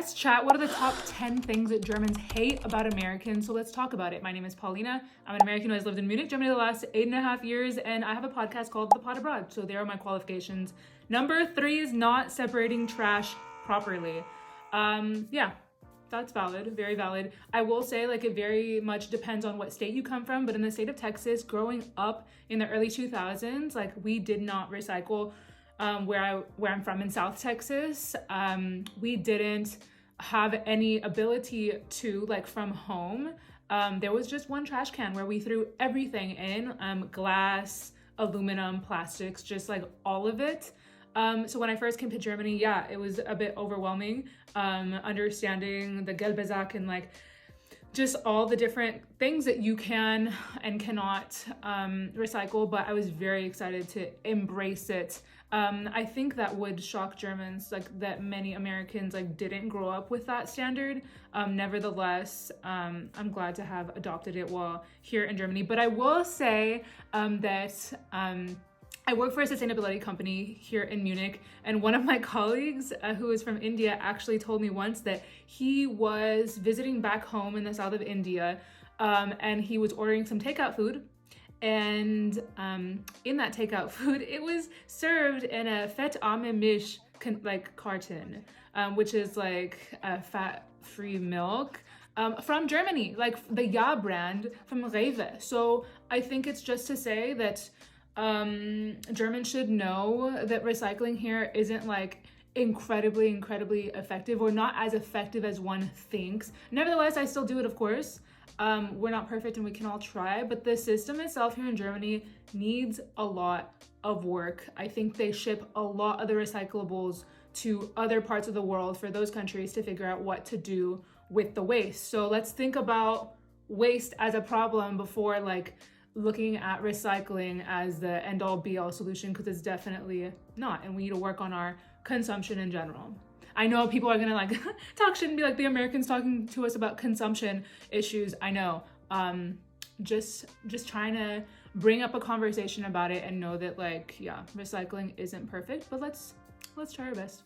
Let's chat. What are the top 10 things that Germans hate about Americans? So let's talk about it. My name is Paulina. I'm an American who has lived in Munich, Germany the last 8.5 years, and I have a podcast called The Pod Abroad. So there are my qualifications. Number 3 is not separating trash properly. Yeah, that's valid, very valid. I will say, like, it very much depends on what state you come from, but in the state of Texas, growing up in the early 2000s, like, we did not recycle. Where I'm from in South Texas, we didn't have any ability to, like, from home. There was just one trash can where we threw everything in, glass, aluminum, plastics, just like all of it. So when I first came to Germany, yeah, it was a bit overwhelming, understanding the Gelbe Sack and like just all the different things that you can and cannot recycle, but I was very excited to embrace it. I think that would shock Germans, like that many Americans like didn't grow up with that standard. Nevertheless, I'm glad to have adopted it while here in Germany. But I will say that I work for a sustainability company here in Munich, and one of my colleagues who is from India actually told me once that he was visiting back home in the south of India, and he was ordering some takeout food. And in that takeout food, it was served in a fettarme Milch like carton, which is like a fat-free milk from Germany, like the Ja brand from Rewe. So I think it's just to say that Germans should know that recycling here isn't like incredibly effective, or not as effective as one thinks. Nevertheless, I still do it, of course. We're not perfect and we can all try, but the system itself here in Germany needs a lot of work. I think they ship a lot of the recyclables to other parts of the world for those countries to figure out what to do with the waste. So let's think about waste as a problem before like looking at recycling as the end-all be-all solution, because it's definitely not, and we need to work on our consumption in general. I know people are gonna like talk shit and be like, the Americans talking to us about consumption issues. I know, just trying to bring up a conversation about it and know that, like, yeah, recycling isn't perfect, but let's try our best.